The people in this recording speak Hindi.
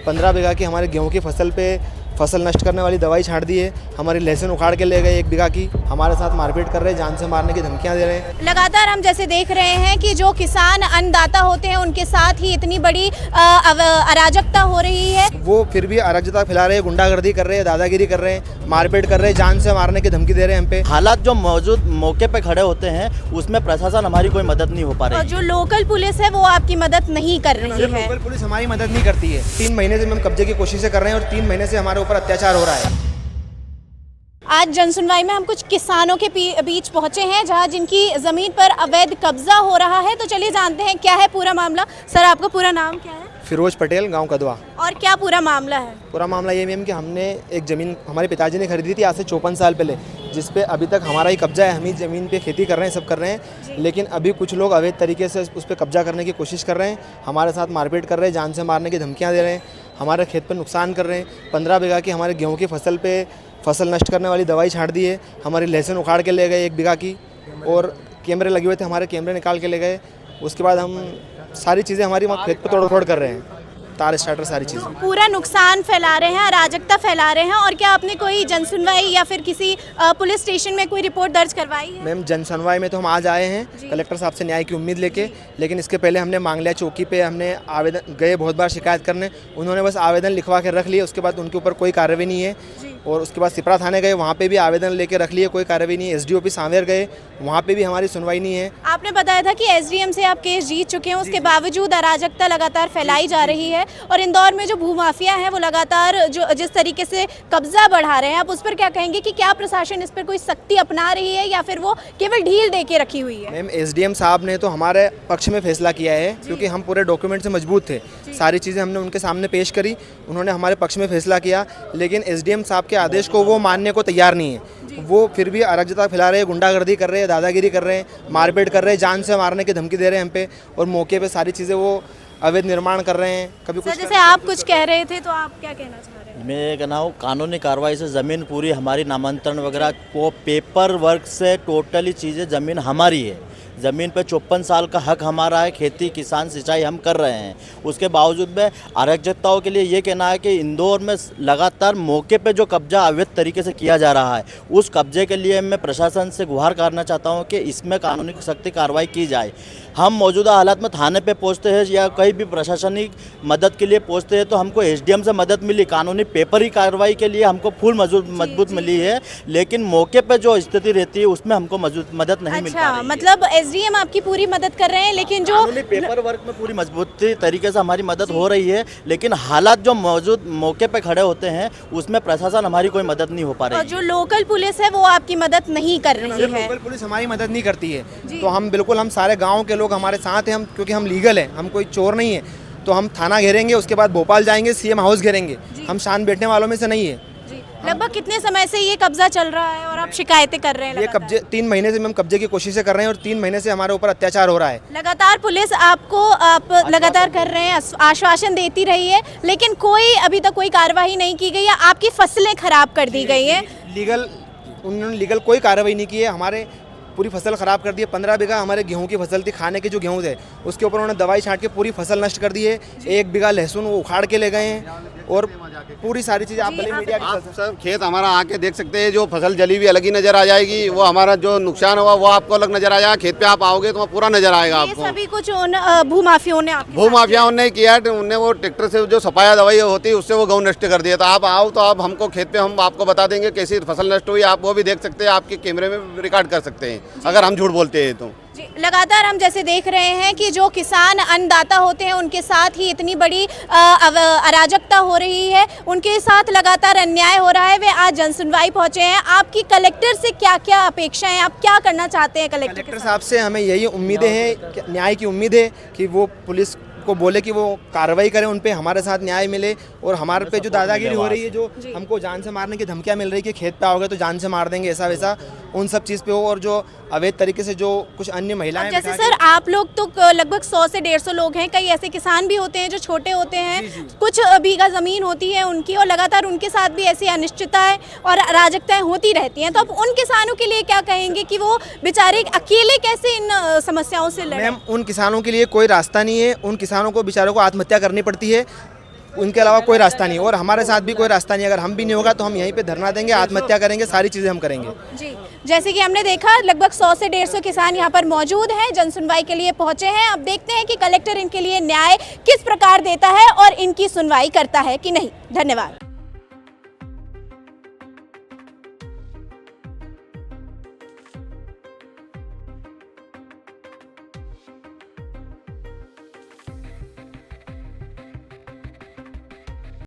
15 बीघा की हमारे गेहूं की फसल पे फसल नष्ट करने वाली दवाई छाट दी है। हमारी लहसुन उखाड़ के ले गए 1 बीघा की। हमारे साथ मारपीट कर रहे हैं, जान से मारने की धमकियां दे रहे हैं। लगातार हम जैसे देख रहे हैं कि जो किसान अन्नदाता होते हैं उनके साथ ही इतनी बड़ी अराजकता हो रही है। वो फिर भी अराजकता फैला रहे हैं, गुंडागर्दी कर रहे हैं, दादागिरी कर रहे हैं, मारपीट कर रहे हैं, जान से मारने की धमकी दे रहे हैं हम पे। हालात जो मौजूद मौके पे खड़े होते हैं उसमें प्रशासन हमारी कोई मदद नहीं हो पा रही और जो लोकल पुलिस है वो आपकी मदद नहीं कर रही है। लोकल पुलिस हमारी मदद नहीं करती है। 3 महीने से हम कब्जे की कोशिशें कर रहे हैं और 3 महीने से हमारे ऊपर अत्याचार हो रहा है। आज जनसुनवाई में हम कुछ किसानों के बीच पहुंचे हैं जहां जिनकी ज़मीन पर अवैध कब्जा हो रहा है। तो चलिए जानते हैं क्या है पूरा मामला। सर, आपका पूरा नाम क्या है? फिरोज पटेल, गांव कदवा। और क्या पूरा मामला है? पूरा मामला ये मैम कि हमने एक ज़मीन हमारे पिताजी ने खरीदी थी आज से 54 साल पहले, जिस पे अभी तक हमारा ही कब्जा है। हम ही ज़मीन पे खेती कर रहे हैं, सब कर रहे हैं, लेकिन अभी कुछ लोग अवैध तरीके से उस पर कब्जा करने की कोशिश कर रहे हैं। हमारे साथ मारपीट कर रहे हैं, जान से मारने की धमकियाँ दे रहे हैं, हमारे खेत पर नुकसान कर रहे हैं। 15 बीघा की हमारे गेहूँ की फसल पे फसल नष्ट करने वाली दवाई छाट दी है। हमारी लहसुन उखाड़ के ले गए 1 बीघा की, और कैमरे लगे हुए थे, हमारे कैमरे निकाल के ले गए। उसके बाद हम सारी चीज़ें हमारी वहाँ खेत पर तोड़-फोड़ कर रहे हैं, तार स्टार्टर सारी चीज़ें। पूरा नुकसान फैला रहे हैं, अराजकता फैला रहे हैं। और क्या आपने कोई जनसुनवाई या फिर किसी पुलिस स्टेशन में कोई रिपोर्ट दर्ज करवाई है? मैम, जनसुनवाई में तो हम आज आए हैं कलेक्टर साहब से न्याय की उम्मीद लेके, लेकिन इसके पहले हमने मांगलिया चौकी पे हमने आवेदन गए बहुत बार शिकायत करने। उन्होंने बस आवेदन लिखवा के रख लिए, उसके बाद उनके ऊपर कोई कार्रवाई नहीं है। और उसके बाद सिपरा थाने गए, वहाँ पे भी आवेदन लेके रख लिए, कोई कार्रवाई नहीं है। SDO सांवेर गए, वहाँ पे भी हमारी सुनवाई नहीं है। आपने बताया था कि SDM से आप केस जीत चुके हैं, उसके बावजूद अराजकता लगातार फैलाई जा रही है। और इंदौर में जो भूमाफिया हैं वो लगातार जो जिस तरीके से कब्जा बढ़ा रहे हैं, आप उस पर क्या कहेंगे कि क्या प्रशासन इस पर कोई सख्ती अपना रही है या फिर वो केवल ढील दे के रखी हुई है? मैम, SDM साहब ने तो हमारे पक्ष में फैसला किया है, क्योंकि हम पूरे डॉक्यूमेंट से मजबूत थे। सारी चीज़ें हमने उनके सामने पेश करी, उन्होंने हमारे पक्ष में फैसला किया, लेकिन SDM साहब के आदेश को वो मानने को तैयार नहीं है। वो फिर भी अराजकता फैला रहे हैं, गुंडागर्दी कर रहे हैं, दादागिरी कर रहे हैं, मारपीट कर रहे हैं, जान से मारने की धमकी दे रहे हैं हम पे। और मौके पे सारी चीज़ें वो अवैध निर्माण कर रहे हैं। कभी कुछ जैसे आप कुछ कह रहे थे, तो आप क्या कहना चाह रहे हैं? मैं ये कहना हूँ, कानूनी कार्रवाई से ज़मीन पूरी हमारी, नामांतरण वगैरह को पेपर वर्क से टोटली चीज़ें ज़मीन हमारी है। ज़मीन पे 54 साल का हक हमारा है, खेती किसान सिंचाई हम कर रहे हैं। उसके बावजूद में अराजकताओं के लिए ये कहना है कि इंदौर में लगातार मौके पे जो कब्जा अवैध तरीके से किया जा रहा है, उस कब्जे के लिए मैं प्रशासन से गुहार करना चाहता हूँ कि इसमें कानूनी सख्ती कार्रवाई की जाए। हम मौजूदा हालात में थाने पे पहुँचते हैं या कहीं भी प्रशासनिक मदद के लिए पहुँचते हैं तो हमको SDM से मदद मिली, कानूनी पेपरी कार्रवाई के लिए हमको फुल मजबूत मिली है, लेकिन मौके पे जो स्थिति रहती है उसमें हमको मदद नहीं मिल पा रही है। मतलब SDM आपकी पूरी मदद कर रहे हैं, लेकिन जो पेपर वर्क में पूरी मजबूती तरीके से हमारी मदद हो रही है, लेकिन हालात जो मौजूद मौके पे खड़े होते हैं उसमें प्रशासन हमारी कोई मदद नहीं हो पा रही है। और जो लोकल पुलिस है वो आपकी मदद नहीं कर रही है। लोकल पुलिस हमारी मदद नहीं करती है, तो हम बिल्कुल, हम सारे गाँव के लोग हमारे साथ हैं, हम क्योंकि हम लीगल हैं, हम कोई चोर नहीं है। तो हम थाना घेरेंगे, उसके बाद भोपाल जाएंगे, CM हाउस घेरेंगे। हम शान बैठने वालों में से नहीं है। लगभग कितने समय से ये कब्जा चल रहा है और आप शिकायतें कर रहे हैं? ये कब्जे 3 महीने से हम कब्जे की कोशिशें कर रहे हैं और 3 महीने से हमारे ऊपर अत्याचार हो रहा है। लगातार पुलिस आप लगातार कर रहे हैं, आश्वासन देती रही है, लेकिन कोई अभी तक कोई कार्रवाई नहीं की गई है। आपकी फसलें खराब कर दी गई है। उन्होंने लीगल कोई कार्रवाई नहीं की है, हमारे पूरी फसल ख़राब कर दी है। 15 बीघा हमारे गेहूं की फसल थी, खाने के जो गेहूं थे उसके ऊपर उन्होंने दवाई छाट के पूरी फसल नष्ट कर दी है। 1 बीघा लहसुन वो उखाड़ के ले गए हैं, और पूरी सारी चीज़ें आप भले मीडिया आप सब खेत हमारा आके देख सकते हैं। जो फसल जली हुई अलग ही नजर आ जाएगी, वो हमारा जो नुकसान हुआ वो आपको अलग नजर आ जाएगा। खेत पे आप आओगे तो पूरा नजर आएगा आपको। ये सभी कुछ भूमाफियाओं ने भूमाफियाओं ने किया, उन्हें वो ट्रैक्टर से जो सफाया दवाई होती है उससे वो गेहूं नष्ट कर दिया। तो आप आओ तो आप हमको खेत पे हम आपको बता देंगे कैसी फसल नष्ट हुई, आप वो भी देख सकते हैं, आपके कैमरे में रिकॉर्ड कर सकते हैं अगर हम झूठ बोलते हैं तो। लगातार हम जैसे देख रहे हैं कि जो किसान अन्नदाता होते हैं उनके साथ ही इतनी बड़ी अराजकता हो रही है, उनके साथ लगातार अन्याय हो रहा है। वे आज जनसुनवाई पहुंचे हैं। आपकी कलेक्टर से क्या क्या अपेक्षाएं हैं, आप क्या करना चाहते हैं कलेक्टर साहब से? हमें यही उम्मीदें हैं, न्याय की उम्मीद है कि वो पुलिस को बोले कि वो कार्रवाई करें, उन पे हमारे साथ न्याय मिले। और हमारे पे जो दादागिरी हो रही है, जो हमको जान से मारने की धमकियां मिल रही है कि खेत पे आओगे तो जान से मार देंगे, ऐसा वैसा, उन सब चीज़ पे हो। और जो अवैध तरीके से जो कुछ अन्य महिलाएं, जैसे सर आप लोग तो लगभग 100 से 150 लोग हैं, कई ऐसे किसान भी होते हैं जो छोटे होते हैं, कुछ बीघा ज़मीन होती है उनकी, और लगातार उनके साथ भी ऐसी अनिश्चितताएं और अराजकताएं होती रहती हैं। तो आप उन किसानों के लिए क्या कहेंगे कि वो बेचारे अकेले कैसे इन समस्याओं से लड़ें? मैम, उन किसानों के लिए कोई रास्ता नहीं है। उन किसानों को बेचारों को आत्महत्या करनी पड़ती है। उनके अलावा कोई रास्ता नहीं, और हमारे साथ भी कोई रास्ता नहीं। अगर हम भी नहीं होगा तो हम यहीं पे धरना देंगे, आत्महत्या करेंगे, सारी चीज़ें हम करेंगे। जी, जैसे कि हमने देखा लगभग 100 से 150 किसान यहाँ पर मौजूद हैं, जन सुनवाई के लिए पहुंचे हैं। अब देखते हैं कि कलेक्टर इनके लिए न्याय किस प्रकार देता है और इनकी सुनवाई करता है कि नहीं। धन्यवाद।